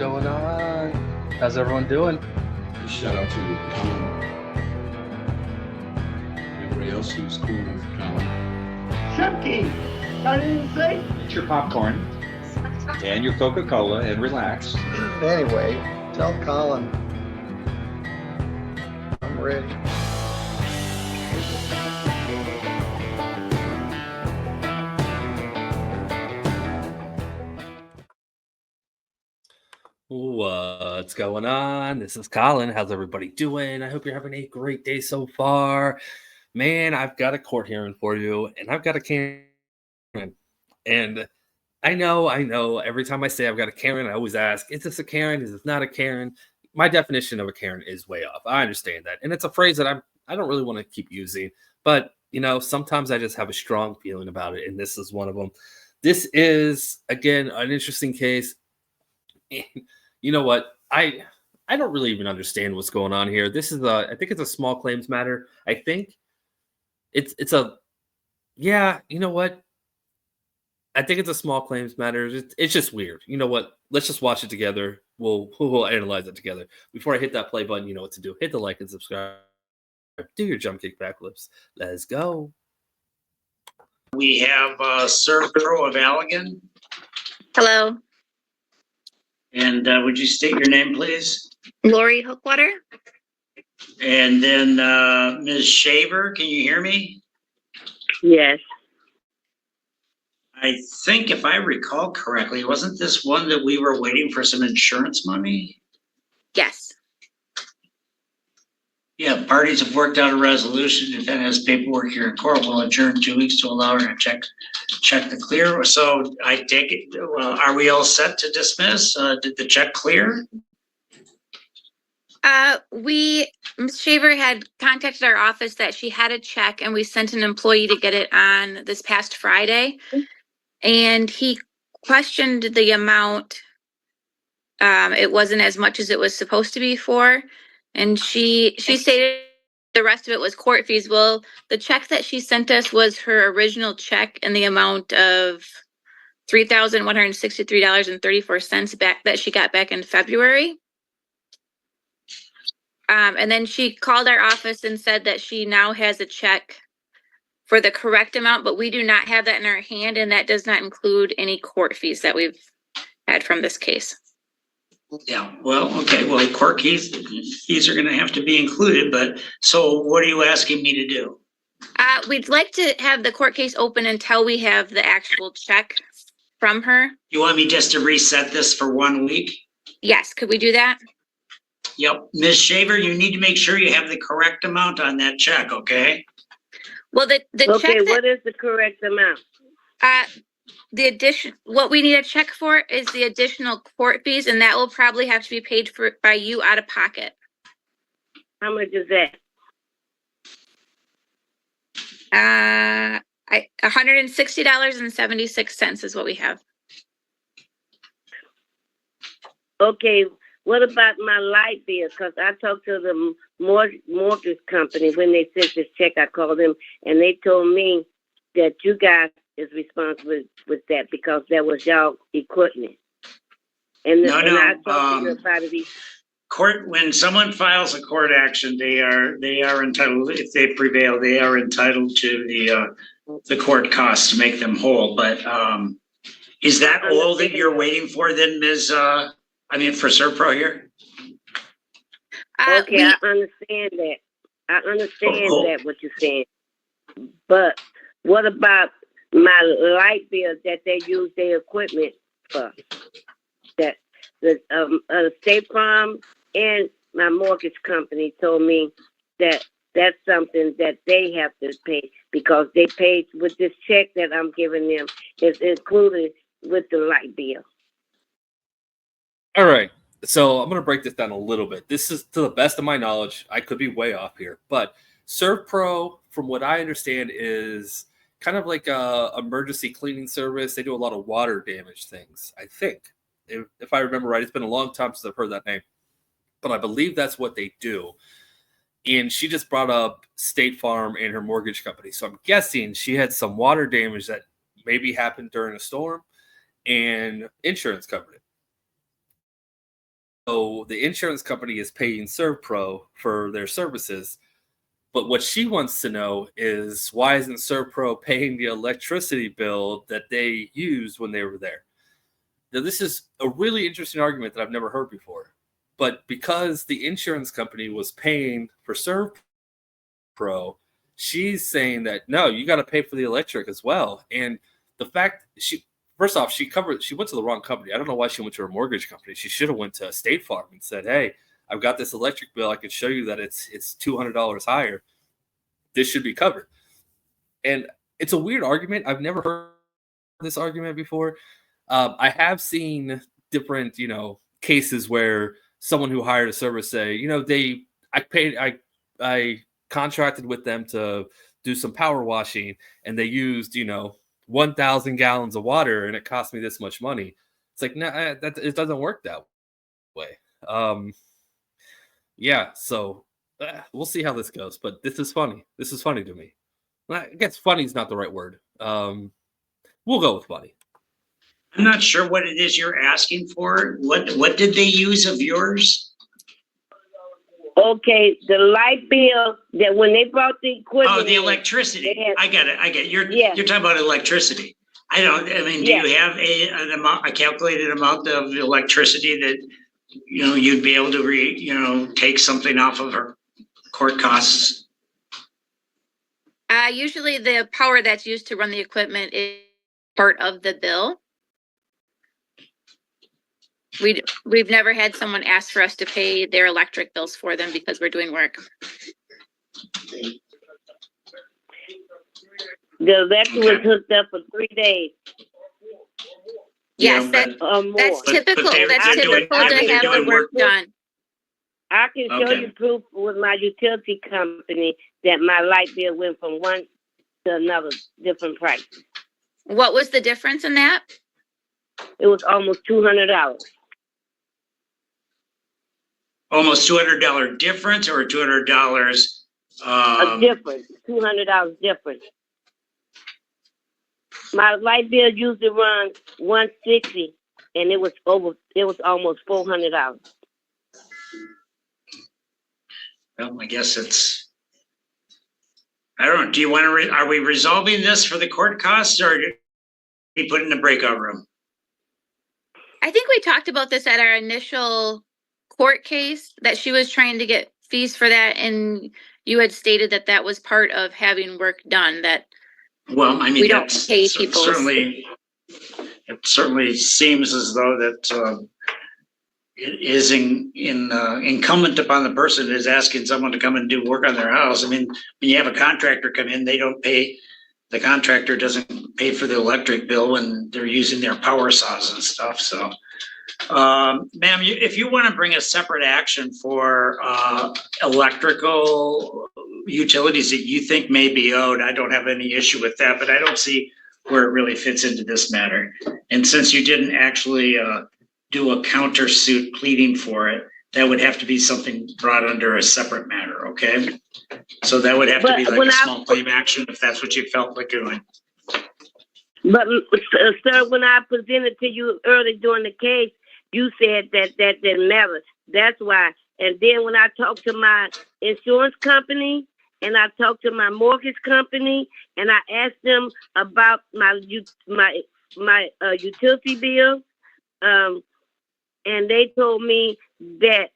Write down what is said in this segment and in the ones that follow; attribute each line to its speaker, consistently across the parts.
Speaker 1: going on? How's everyone doing?
Speaker 2: Shout out to Colin. Everybody else who's cool with Colin.
Speaker 3: Chucky, I didn't say.
Speaker 4: Get your popcorn and your Coca-Cola and relax.
Speaker 3: Anyway, tell Colin I'm ready.
Speaker 1: What's going on? This is Colin. How's everybody doing? I hope you're having a great day so far. Man, I've got a court hearing for you, and I've got a Karen. And I know. Every time I say I've got a Karen, I always ask, is this a Karen? Is this not a Karen? My definition of a Karen is way off. I understand that. And it's a phrase that I don't really want to keep using. But, sometimes I just have a strong feeling about it, and this is one of them. This is, again, an interesting case. You know what? I don't really even understand what's going on here. This is I think it's a small claims matter. I think it's a you know what? I think it's a small claims matter. It's just weird. You know what? Let's just watch it together. We'll analyze it together. Before I hit that play button, you know what to do. Hit the like and subscribe. Do your jump kick backflips. Let's go.
Speaker 5: We have Sir Crow of Allegan.
Speaker 6: Hello,
Speaker 5: And would you state your name, please?
Speaker 6: Lori Hookwater.
Speaker 5: And then Ms. Shaver, can you hear me?
Speaker 6: Yes.
Speaker 5: I think if I recall correctly, wasn't this one that we were waiting for some insurance money?
Speaker 6: Yes.
Speaker 5: Yeah, parties have worked out a resolution. Defendant has paperwork here in court. Will adjourn 2 weeks to allow her to check the clear. So I take it, are we all set to dismiss? Did the check clear?
Speaker 6: Ms. Shaver had contacted our office that she had a check and we sent an employee to get it on this past Friday. And he questioned the amount. It wasn't as much as it was supposed to be for. And she stated the rest of it was court fees. Well, the check that she sent us was her original check in the amount of $3,163.34 back that she got back in February. And then she called our office and said that she now has a check for the correct amount, but we do not have that in our hand, and that does not include any court fees that we've had from this case.
Speaker 5: Yeah, well, okay, well, court fees are gonna have to be included, but so what are you asking me to do?
Speaker 6: We'd like to have the court case open until we have the actual check from her.
Speaker 5: You want me just to reset this for 1 week?
Speaker 6: Yes, could we do that?
Speaker 5: Yep, Ms. Shaver, you need to make sure you have the correct amount on that check, okay?
Speaker 6: Well, the check that,
Speaker 7: what is the correct amount?
Speaker 6: what we need a check for is the additional court fees, and that will probably have to be paid for by you out of pocket.
Speaker 7: How much is that?
Speaker 6: $160.76 is what we have.
Speaker 7: Okay, what about my light bill? Because I talked to the mortgage company when they sent this check. I called them and they told me that you guys is responsible with that because that was y'all equipment. And
Speaker 5: No,
Speaker 7: I talked to you about it.
Speaker 5: Court, when someone files a court action, they are entitled, if they prevail, they are entitled to the court costs to make them whole. But is that all that you're waiting for then, Ms. For Serpro here?
Speaker 7: Okay, I understand that. I understand that what you're saying. But what about my light bill that they use their equipment for? That the State Farm and my mortgage company told me that that's something that they have to pay because they paid with this check that I'm giving them. It's included with the light bill.
Speaker 1: All right. So I'm going to break this down a little bit. This is to the best of my knowledge. I could be way off here, but ServPro, from what I understand, is kind of like a emergency cleaning service. They do a lot of water damage things, I think. If I remember right, it's been a long time since I've heard that name, but I believe that's what they do. And she just brought up State Farm and her mortgage company. So I'm guessing she had some water damage that maybe happened during a storm and insurance covered it. So the insurance company is paying ServPro for their services. But what she wants to know is why isn't ServPro paying the electricity bill that they used when they were there? Now, this is a really interesting argument that I've never heard before. But because the insurance company was paying for ServPro, she's saying that no, you got to pay for the electric as well. And the fact first off, she went to the wrong company. I don't know why she went to her mortgage company. She should have went to State Farm and said, "Hey, I've got this electric bill. I can show you that it's $200 higher. This should be covered." And it's a weird argument. I've never heard this argument before. I have seen different, cases where someone who hired a service say, I contracted with them to do some power washing, and they used, 1,000 gallons of water, and it cost me this much money. It's like, no, it doesn't work that way. Yeah, so we'll see how this goes. But this is funny. This is funny to me. I guess funny is not the right word. We'll go with funny.
Speaker 5: I'm not sure what it is you're asking for. What did they use of yours?
Speaker 7: Okay, the light bill that when they brought the equipment.
Speaker 5: Oh, the electricity. I get it. You're talking about electricity. Do you have a calculated amount of electricity that, you'd be able to take something off of our court costs?
Speaker 6: Usually the power that's used to run the equipment is part of the bill. We've never had someone ask for us to pay their electric bills for them because we're doing work.
Speaker 7: The electric was hooked up for 3 days.
Speaker 6: Yes, that's typical. That's typical to have the work done.
Speaker 7: I can show you proof with my utility company that my light bill went from one to another different price.
Speaker 6: What was the difference in that?
Speaker 7: It was almost $200.
Speaker 5: Almost $200 difference, or $200?
Speaker 7: A difference, $200 difference. My light bill used to run $160, and it was almost $400.
Speaker 5: Well, I guess I don't know. Do you want to? Are we resolving this for the court costs, or are we put in the breakout room?
Speaker 6: I think we talked about this at our initial court case, that she was trying to get fees for that, and you had stated that was part of having work done. That we don't pay people.
Speaker 5: It certainly seems as though that it is incumbent upon the person who is asking someone to come and do work on their house. When you have a contractor come in, the contractor doesn't pay for the electric bill when they're using their power saws and stuff. So, ma'am, if you want to bring a separate action for electrical utilities that you think may be owed, I don't have any issue with that, but I don't see where it really fits into this matter. And since you didn't actually do a countersuit pleading for it, that would have to be something brought under a separate matter, okay? So that would have to be like a small claim action if that's what you felt like doing.
Speaker 7: But, sir, when I presented to you early during the case, you said that didn't matter. That's why. And then when I talked to my insurance company and I talked to my mortgage company and I asked them about my utility bill, and they told me that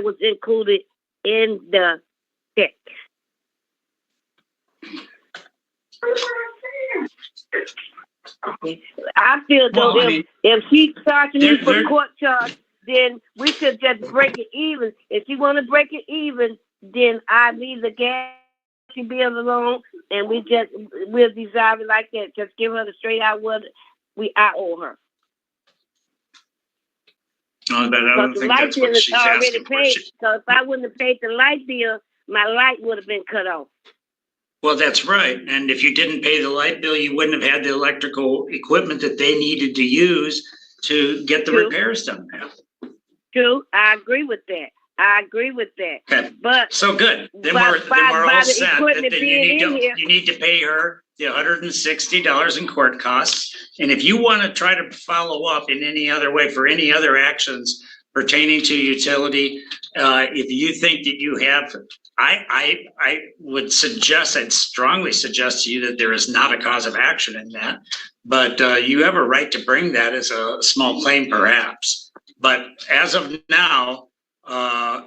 Speaker 7: was included in the check. I feel though if she charged me for court charge, then we should just break it even. If she want to break it even, then I leave the gas bill alone, and we'll dissolve it like that. Just give her the straight out what I owe her.
Speaker 5: No, but I don't think that's what she's asking for.
Speaker 7: So if I wouldn't have paid the light bill, my light would have been cut off.
Speaker 5: Well, that's right. And if you didn't pay the light bill, you wouldn't have had the electrical equipment that they needed to use to get the repairs done.
Speaker 7: True. I agree with that.
Speaker 5: Okay.
Speaker 7: But
Speaker 5: so good. Then we're all set. You need to pay her the $160 in court costs. And if you want to try to follow up in any other way for any other actions pertaining to utility. If you think that you have, I would suggest, I'd strongly suggest to you that there is not a cause of action in that, but you have a right to bring that as a small claim perhaps. But as of now,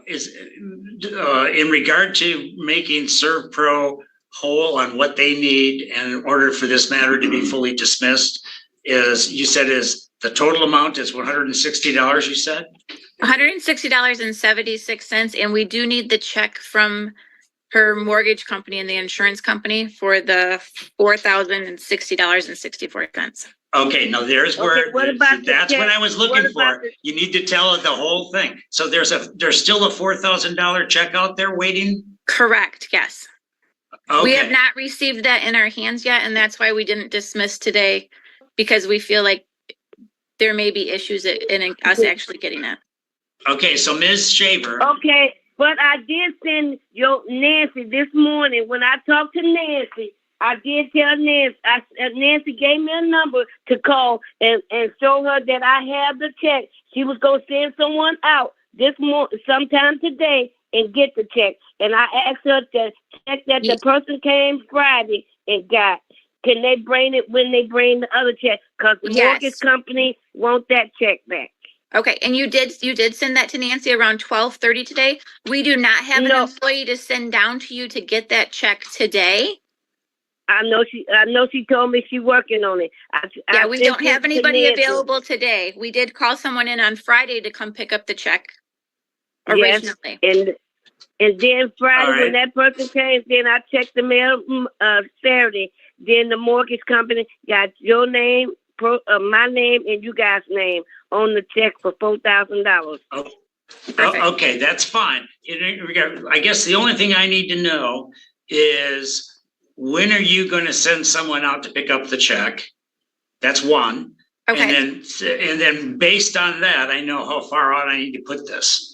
Speaker 5: in regard to making ServPro whole on what they need and in order for this matter to be fully dismissed, is the total amount is $160, you said?
Speaker 6: $160.76, and we do need the check from her mortgage company and the insurance company for the $4,060.64.
Speaker 5: Okay, now there's where,
Speaker 7: what about the
Speaker 5: that's what
Speaker 7: check?
Speaker 5: I was looking
Speaker 7: What about
Speaker 5: for. You need to tell it the whole thing. So there's still a $4,000 check out there waiting?
Speaker 6: Correct, yes. We have
Speaker 5: Okay,
Speaker 6: not received that in our hands yet, and that's why we didn't dismiss today, because we feel like there may be issues in us actually getting it.
Speaker 5: okay, so Ms. Shaver,
Speaker 7: Okay, but I did send your Nancy this morning. When I talked to Nancy, I did tell Nancy. Nancy gave me a number to call and show her that I have the check. She was gonna send someone out sometime today and get the check. And I asked her to check that the person came Friday and got. Can they bring it when they bring the other check? Because the mortgage company want that check back.
Speaker 6: Okay, and you did send that to Nancy around 12:30 today. We do not have an employee to send down to you to get that check today.
Speaker 7: I know she told me she's working on it.
Speaker 6: We don't have anybody available today. We did call someone in on Friday to come pick up the check originally.
Speaker 7: Yes, and then Friday
Speaker 5: Right.
Speaker 7: when that person came, then I checked the mail Saturday. Then the mortgage company got your name, my name, and you guys' name on the check for $4,000.
Speaker 5: Okay, that's fine. I guess the only thing I need to know is when are you going to send someone out to pick up the check? That's one.
Speaker 6: Okay.
Speaker 5: And then based on that, I know how far out I need to put this.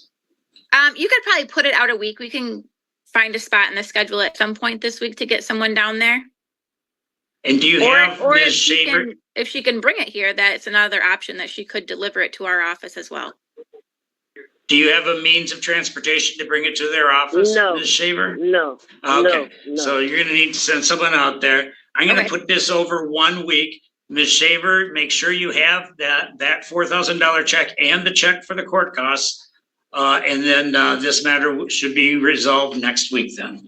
Speaker 6: You could probably put it out a week. We can find a spot in the schedule at some point this week to get someone down there.
Speaker 5: And do you have Ms. Shaver?
Speaker 6: If she can bring it here, that's another option that she could deliver it to our office as well.
Speaker 5: Do you have a means of transportation to bring it to their office,
Speaker 7: No.
Speaker 5: Ms. Shaver?
Speaker 7: No.
Speaker 5: Okay,
Speaker 7: No.
Speaker 5: so you're gonna need to send someone out there. I'm gonna put this over 1 week. Ms. Shaver, make sure you have that $4,000 check and the check for the court costs. And then this matter should be resolved next week then.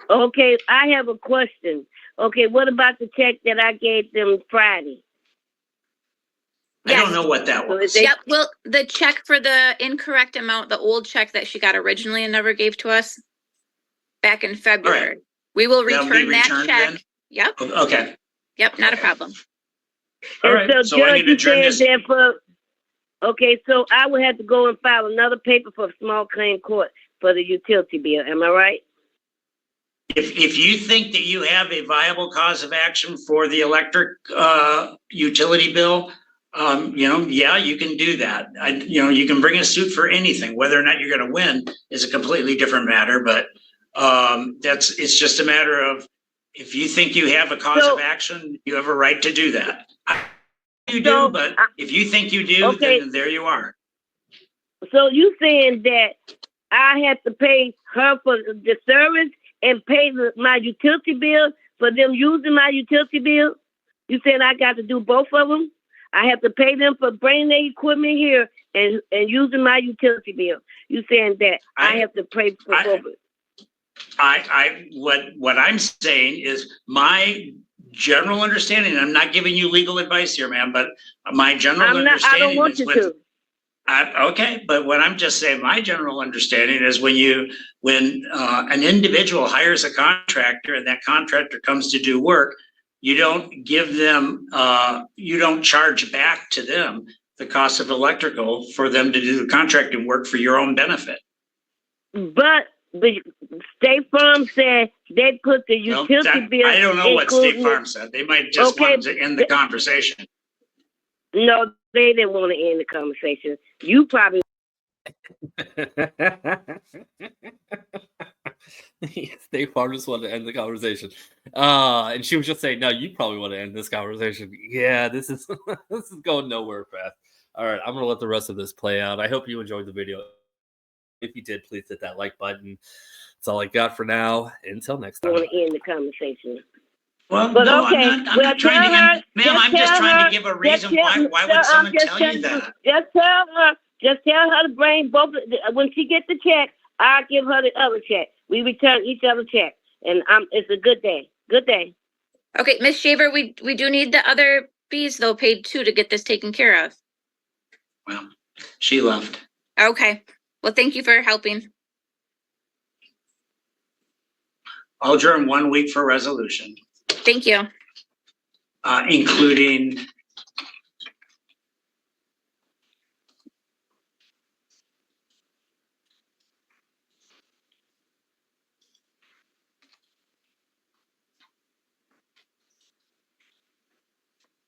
Speaker 7: Okay, I have a question. Okay, what about the check that I gave them Friday?
Speaker 5: I don't know what that was.
Speaker 6: Yep. Well, the check for the incorrect amount, the old check that she got originally and never gave to us back in February.
Speaker 5: Right.
Speaker 6: We will
Speaker 5: That'll be
Speaker 6: return that
Speaker 5: returned
Speaker 6: check.
Speaker 5: then?
Speaker 6: Yep.
Speaker 5: Okay,
Speaker 6: Yep. Not a problem.
Speaker 5: all
Speaker 7: And
Speaker 5: right, so I need to turn this.
Speaker 7: Okay, so I would have to go and file another paper for small claim court for the utility bill. Am I right?
Speaker 5: If you think that you have a viable cause of action for the electric utility bill, you can do that. You can bring a suit for anything. Whether or not you're going to win is a completely different matter. But it's just a matter of if you think you have a cause of action, you have a right to do that. But if you think you do, then there you are.
Speaker 7: So you saying that I have to pay her for the service and pay my utility bill for them using my utility bill? You saying I got to do both of them? I have to pay them for bringing their equipment here and using my utility bill. You saying that I have to pay for both of it?
Speaker 5: What I'm saying is my general understanding, and I'm not giving you legal advice here, ma'am, but my general understanding
Speaker 7: I don't want you to.
Speaker 5: Okay, but what I'm just saying, my general understanding is when an individual hires a contractor and that contractor comes to do work, you don't give them, you don't charge back to them the cost of electrical for them to do the contracting work for your own benefit.
Speaker 7: But the State Farm said they put the utility bill.
Speaker 5: I don't know what State Farm said. They might just want to end the conversation.
Speaker 7: No, they didn't want to end the conversation. You probably.
Speaker 1: State Farm just wanted to end the conversation. And she was just saying, no, you probably want to end this conversation. Yeah, this is this is going nowhere fast. All right, I'm gonna let the rest of this play out. I hope you enjoyed the video. If you did, please hit that like button. That's all I got for now. Until next
Speaker 7: I
Speaker 1: time.
Speaker 7: want to end the conversation.
Speaker 5: Well,
Speaker 7: But
Speaker 5: no,
Speaker 7: okay,
Speaker 5: I'm
Speaker 7: well,
Speaker 5: not trying to
Speaker 7: tell her,
Speaker 5: end, ma'am, I'm just
Speaker 7: tell
Speaker 5: trying
Speaker 7: her,
Speaker 5: to give a reason
Speaker 7: tell-
Speaker 5: why would someone
Speaker 7: just
Speaker 5: tell
Speaker 7: tell
Speaker 5: you that?
Speaker 7: Just tell her to bring both, when she gets the check, I'll give her the other check. We return each other check. And it's a good day. Good day.
Speaker 6: Okay, Miss Shaver, we do need the other fees though paid too to get this taken care of.
Speaker 5: Well, she left.
Speaker 6: Okay, well, thank you for helping.
Speaker 5: I'll adjourn 1 week for resolution,
Speaker 6: Thank you.
Speaker 5: including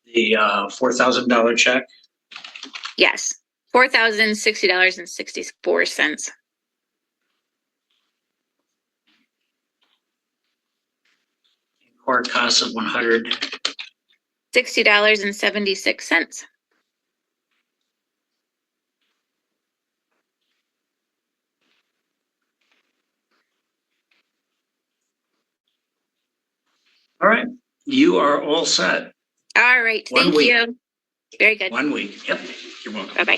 Speaker 5: the $4,000 check.
Speaker 6: Yes, $4,060.64.
Speaker 5: Court costs of
Speaker 6: $60.76.
Speaker 5: All right, you are all set.
Speaker 6: All right,
Speaker 5: 1
Speaker 6: thank
Speaker 5: week.
Speaker 6: you. Very good.
Speaker 5: 1 week. Yep, you're welcome.
Speaker 6: Bye-bye.